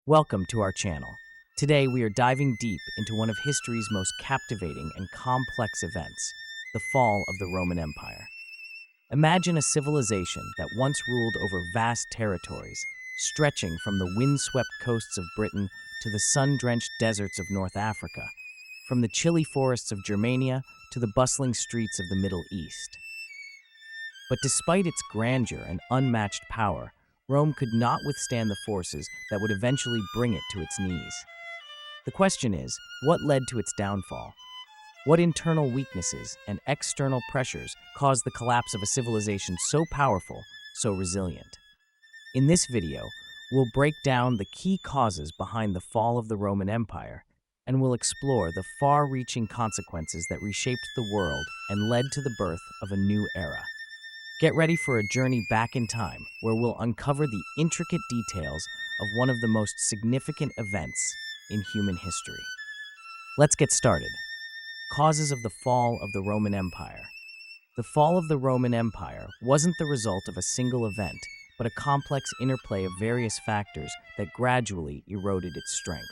Welcome to our channel. Today we are diving deep into one of history's most captivating and complex events, the fall of the Roman Empire. Imagine a civilization that once ruled over vast territories, stretching from the windswept coasts of Britain to the sun-drenched deserts of North Africa, from the chilly forests of Germania to the bustling streets of the Middle East. But despite its grandeur and unmatched power, Rome could not withstand the forces that would eventually bring it to its knees. The question is, what led to its downfall? What internal weaknesses and external pressures caused the collapse of a civilization so powerful, so resilient? In this video, we'll break down the key causes behind the fall of the Roman Empire, and we'll explore the far-reaching consequences that reshaped the world and led to the birth of a new era. Get ready for a journey back in time where we'll uncover the intricate details of one of the most significant events in human history. Let's get started. Causes of the fall of the Roman Empire. The fall of the Roman Empire wasn't the result of a single event, but a complex interplay of various factors that gradually eroded its strength.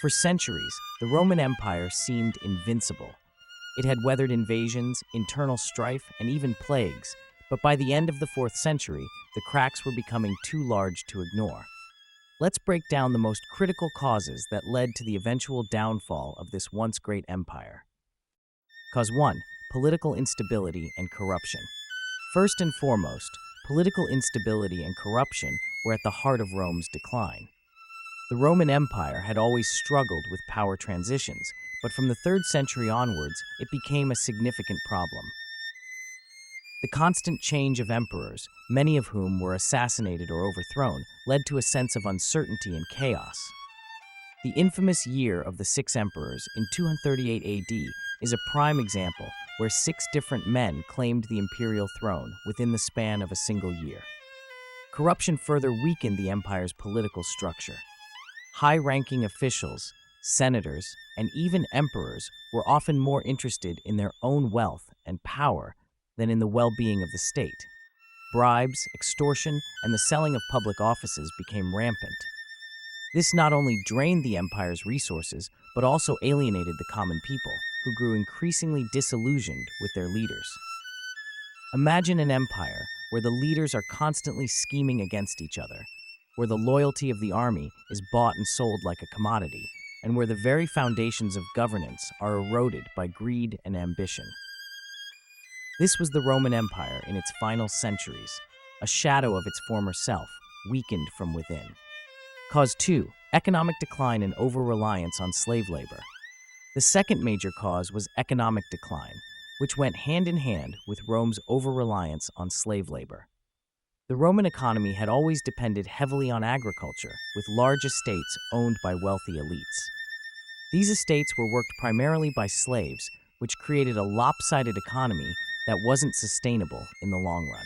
For centuries, the Roman Empire seemed invincible. It had weathered invasions, internal strife, and even plagues, but by the end of the 4th century, the cracks were becoming too large to ignore. Let's break down the most critical causes that led to the eventual downfall of this once great empire. Cause 1. Political instability and corruption. First and foremost, political instability and corruption were at the heart of Rome's decline. The Roman Empire had always struggled with power transitions, but from the 3rd century onwards, it became a significant problem. The constant change of emperors, many of whom were assassinated or overthrown, led to a sense of uncertainty and chaos. The infamous year of the 6 emperors in 238 AD is a prime example where 6 different men claimed the imperial throne within the span of a single year. Corruption further weakened the empire's political structure. High-ranking officials, senators, and even emperors were often more interested in their own wealth and power than in the well-being of the state. Bribes, extortion, and the selling of public offices became rampant. This not only drained the empire's resources, but also alienated the common people, who grew increasingly disillusioned with their leaders. Imagine an empire where the leaders are constantly scheming against each other, where the loyalty of the army is bought and sold like a commodity, and where the very foundations of governance are eroded by greed and ambition. This was the Roman Empire in its final centuries, a shadow of its former self, weakened from within. Cause 2. Economic decline and over-reliance on slave labor. The second major cause was economic decline, which went hand in hand with Rome's over-reliance on slave labor. The Roman economy had always depended heavily on agriculture, with large estates owned by wealthy elites. These estates were worked primarily by slaves, which created a lopsided economy that wasn't sustainable in the long run.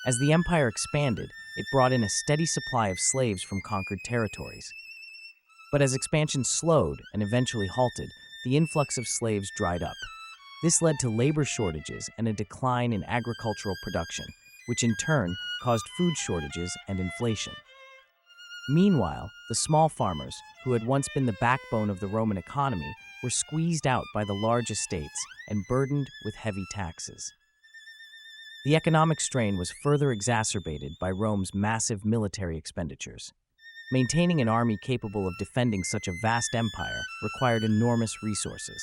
As the empire expanded, it brought in a steady supply of slaves from conquered territories. But as expansion slowed and eventually halted, the influx of slaves dried up. This led to labor shortages and a decline in agricultural production, which in turn caused food shortages and inflation. Meanwhile, the small farmers, who had once been the backbone of the Roman economy, were squeezed out by the large estates and burdened with heavy taxes. The economic strain was further exacerbated by Rome's massive military expenditures. Maintaining an army capable of defending such a vast empire required enormous resources.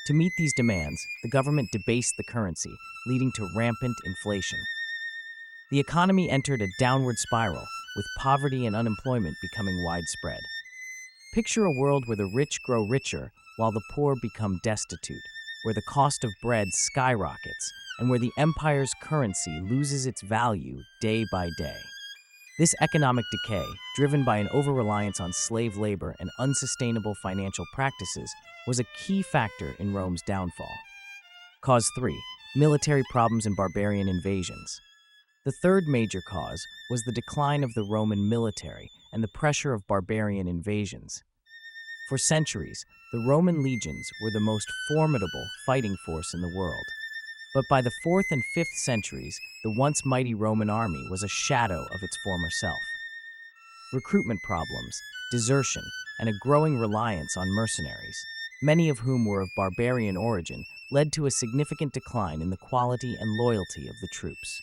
To meet these demands, the government debased the currency, leading to rampant inflation. The economy entered a downward spiral, with poverty and unemployment becoming widespread. Picture a world where the rich grow richer while the poor become destitute, where the cost of bread skyrockets, and where the empire's currency loses its value day by day. This economic decay, driven by an over-reliance on slave labor and unsustainable financial practices, was a key factor in Rome's downfall. Cause 3. Military problems and barbarian invasions. The third major cause was the decline of the Roman military and the pressure of barbarian invasions. For centuries, the Roman legions were the most formidable fighting force in the world. But by the 4th and 5th centuries, the once mighty Roman army was a shadow of its former self. recruitment problems, desertion, and a growing reliance on mercenaries, many of whom were of barbarian origin, led to a significant decline in the quality and loyalty of the troops.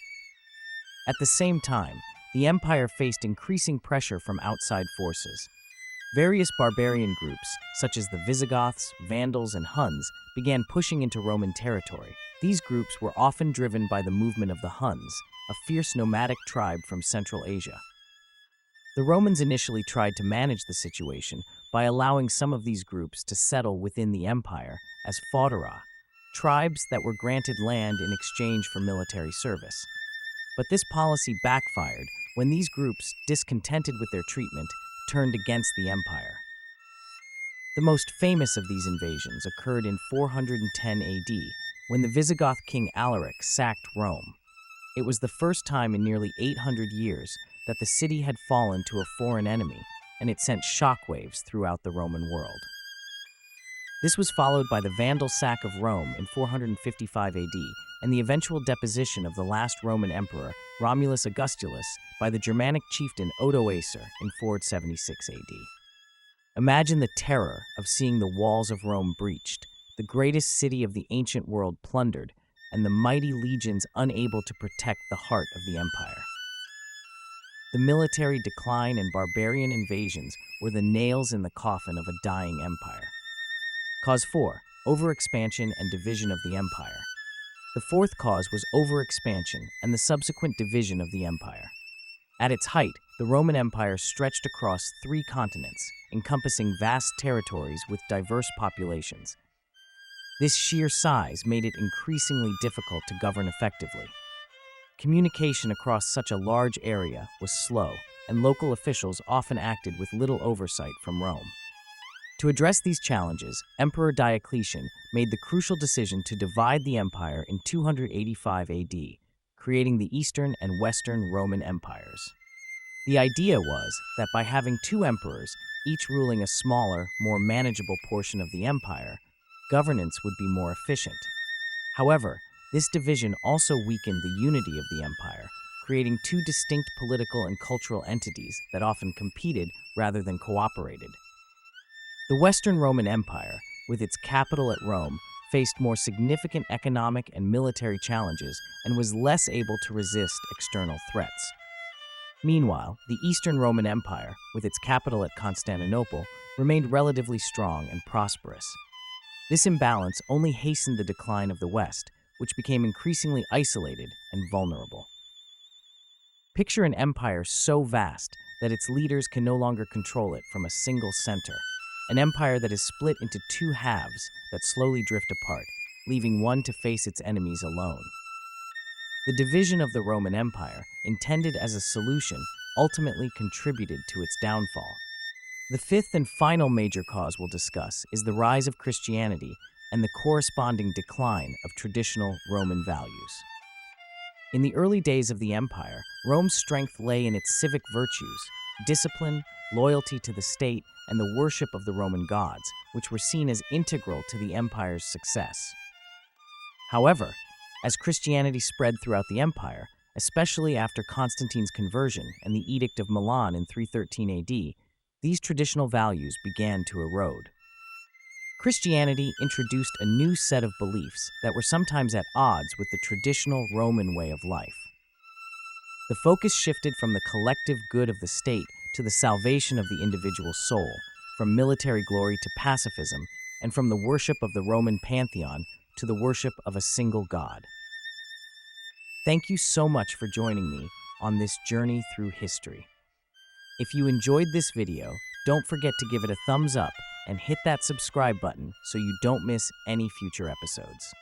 At the same time, the empire faced increasing pressure from outside forces. Various barbarian groups, such as the Visigoths, Vandals, and Huns, began pushing into Roman territory. These groups were often driven by the movement of the Huns, a fierce nomadic tribe from Central Asia. The Romans initially tried to manage the situation by allowing some of these groups to settle within the empire as foedera, tribes that were granted land in exchange for military service. But this policy backfired when these groups, discontented with their treatment, turned against the empire. The most famous of these invasions occurred in 410 AD, when the Visigoth king Alaric sacked Rome. It was the first time in nearly 800 years that the city had fallen to a foreign enemy, and it sent shockwaves throughout the Roman world. This was followed by the Vandal sack of Rome in 455 AD and the eventual deposition of the last Roman emperor, Romulus Augustulus, by the Germanic chieftain Odoacer in 476 AD. Imagine the terror of seeing the walls of Rome breached, the greatest city of the ancient world plundered, and the mighty legions unable to protect the heart of the empire. The military decline and barbarian invasions were the nails in the coffin of a dying empire. Cause 4. Overexpansion and division of the empire. The fourth cause was overexpansion and the subsequent division of the empire. At its height, the Roman Empire stretched across 3 continents, encompassing vast territories with diverse populations. This sheer size made it increasingly difficult to govern effectively. Communication across such a large area was slow, and local officials often acted with little oversight from Rome. To address these challenges, Emperor Diocletian made the crucial decision to divide the empire in 285 AD, creating the Eastern and Western Roman empires. The idea was that by having 2 emperors, each ruling a smaller, more manageable portion of the empire, governance would be more efficient. However, this division also weakened the unity of the empire, creating 2 distinct political and cultural entities that often competed rather than cooperated. The Western Roman Empire, with its capital at Rome, faced more significant economic and military challenges and was less able to resist external threats. Meanwhile, the Eastern Roman Empire, with its capital at Constantinople, remained relatively strong and prosperous. This imbalance only hastened the decline of the West, which became increasingly isolated and vulnerable. Picture an empire so vast that its leaders can no longer control it from a single center, an empire that is split into 2 halves that slowly drift apart, leaving one to face its enemies alone. The division of the Roman Empire, intended as a solution, ultimately contributed to its downfall. The fifth and final major cause we'll discuss is the rise of Christianity and the corresponding decline of traditional Roman values. In the early days of the empire, Rome's strength lay in its civic virtues, discipline, loyalty to the state, and the worship of the Roman gods, which were seen as integral to the empire's success. However, as Christianity spread throughout the empire, especially after Constantine's conversion and the Edict of Milan in 313 AD, these traditional values began to erode. Christianity introduced a new set of beliefs that were sometimes at odds with the traditional Roman way of life. The focus shifted from the collective good of the state to the salvation of the individual soul, from military glory to pacifism, and from the worship of the Roman pantheon to the worship of a single god. Thank you so much for joining me on this journey through history. If you enjoyed this video, don't forget to give it a thumbs up and hit that subscribe button so you don't miss any future episodes.